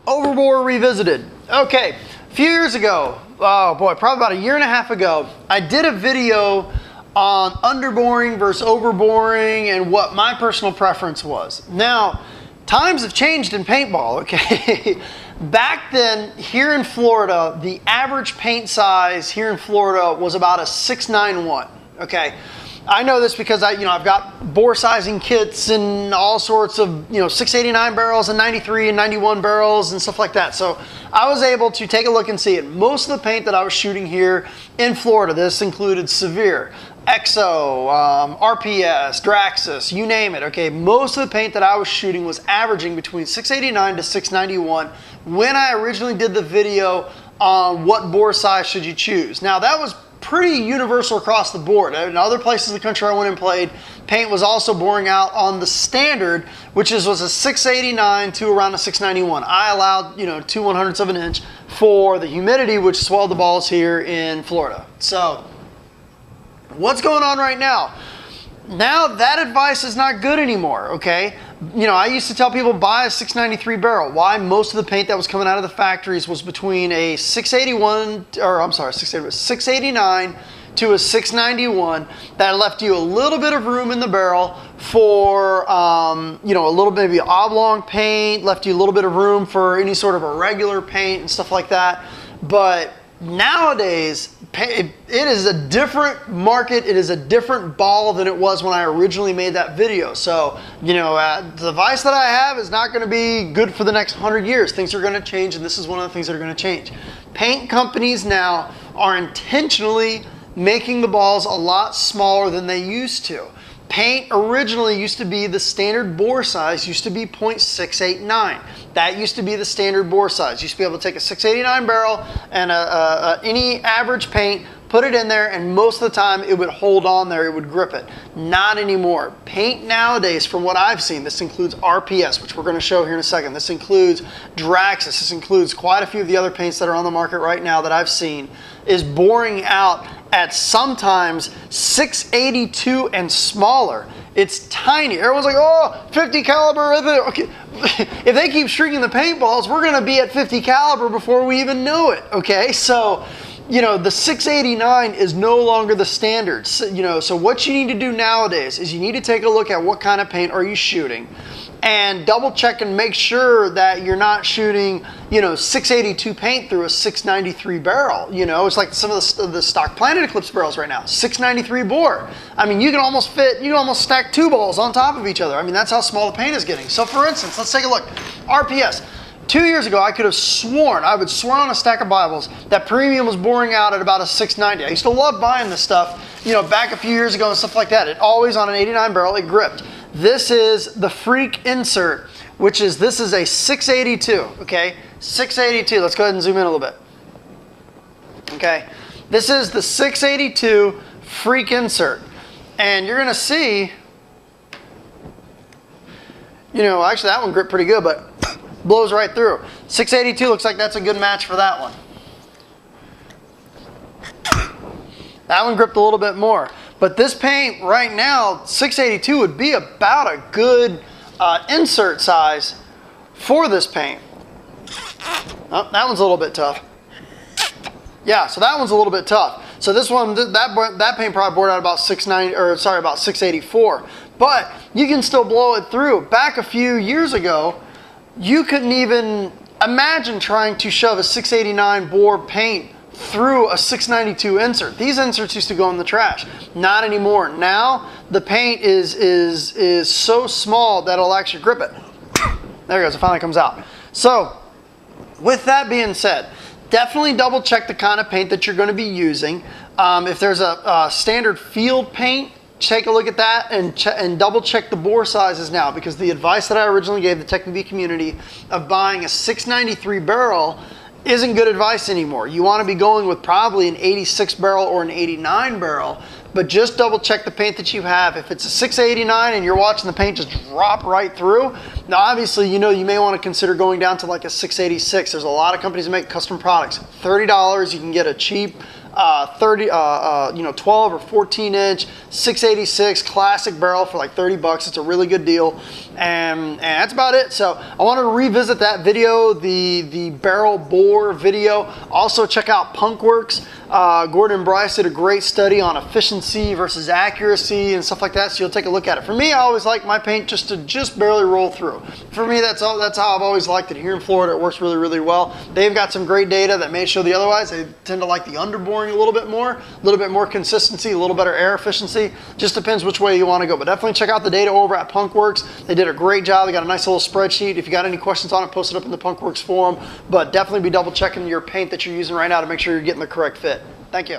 Overboring Revisited. Okay, a few years ago, oh boy, probably about a year and a half ago, I did a video on underboring versus overboring and what my personal preference was. Now, times have changed in paintball, okay? Back then, here in Florida, the average paint size here in Florida was about a 691, okay? I know this because I've got bore sizing kits and all sorts of 689 barrels and 93 and 91 barrels and stuff like that. So I was able to take a look and see it. Most of the paint that I was shooting here in Florida, this included Severe, EXO, RPS, Draxus, you name it. Okay, most of the paint that I was shooting was averaging between 689 to 691 when I originally did the video on what bore size should you choose. Now that was pretty universal across the board. In other places in the country I went and played, paint was also boring out on the standard, which was a 689 to around a 691. I allowed 2/100ths of an inch for the humidity, which swelled the balls here in Florida. So what's going on right now? Now that advice is not good anymore, okay? I used to tell people buy a 693 barrel. Why? Most of the paint that was coming out of the factories was between a 689 to a 691. That left you a little bit of room in the barrel for, a little bit maybe oblong paint, left you a little bit of room for any sort of irregular paint and stuff like that. But nowadays, it is a different market. It is a different ball than it was when I originally made that video. So, the advice that I have is not going to be good for the next 100 years. Things are going to change, and this is one of the things that are going to change. Paint companies now are intentionally making the balls a lot smaller than they used to. Paint originally used to be the standard bore size, used to be .689. That used to be the standard bore size. Used to be able to take a 689 barrel and any average paint, put it in there, and most of the time it would hold on there, it would grip it. Not anymore. Paint nowadays, from what I've seen, this includes RPS, which we're going to show here in a second. This includes Draxus. This includes quite a few of the other paints that are on the market right now that I've seen, is boring out at sometimes 682 and smaller. It's tiny. Everyone's like, oh, 50 caliber. Okay. If they keep shrinking the paintballs, we're going to be at 50 caliber before we even know it. Okay, so the 689 is no longer the standard. So what you need to do nowadays is you need to take a look at what kind of paint are you shooting, and double check and make sure that you're not shooting 682 paint through a 693 barrel. It's like some of the stock Planet Eclipse barrels right now, 693 bore. I mean, you can almost stack two balls on top of each other. I mean, that's how small the paint is getting. So for instance, let's take a look. RPS. 2 years ago, I could have sworn, I would swear on a stack of Bibles that premium was boring out at about a 690. I used to love buying this stuff, back a few years ago and stuff like that. It always on an 89 barrel, it gripped. This is the Freak insert, this is a 682, okay? 682, let's go ahead and zoom in a little bit. Okay, this is the 682 Freak insert. And you're gonna see, actually that one gripped pretty good, but blows right through. 682 looks like that's a good match for that one. That one gripped a little bit more. But this paint right now, 682 would be about a good insert size for this paint. Oh, that one's a little bit tough. Yeah, so that one's a little bit tough. So this one, that paint probably bored out about 684. But you can still blow it through. Back a few years ago, you couldn't even imagine trying to shove a 689 bore paint through a 692 insert. These inserts used to go in the trash. Not anymore. Now the paint is so small that it'll actually grip it. There it goes. It finally comes out. So with that being said, definitely double check the kind of paint that you're going to be using. If there's a standard field paint, take a look at that and double check the bore sizes now, because the advice that I originally gave the TechPB community of buying a 693 barrel isn't good advice anymore. You want to be going with probably an 86 barrel or an 89 barrel, but just double check the paint that you have. If it's a 689 and you're watching the paint just drop right through, now obviously you may want to consider going down to like a 686. There's a lot of companies that make custom products. $30, you can get a cheap 12 or 14 inch 686 classic barrel for like 30 bucks. It's a really good deal, and that's about it. So I wanted to revisit that video, the barrel bore video. Also check out Punkworks. Gordon and Bryce did a great study on efficiency versus accuracy and stuff like that, so you'll take a look at it. For me, I always like my paint just to barely roll through. For me, that's how I've always liked it. Here in Florida, it works really, really well. They've got some great data that may show the otherwise. They tend to like the underboring a little bit more consistency, a little better air efficiency. Just depends which way you want to go, but definitely check out the data over at Punkworks. They did a great job. They got a nice little spreadsheet. If you got any questions on it, post it up in the Punkworks forum, but definitely be double checking your paint that you're using right now to make sure you're getting the correct fit. Thank you.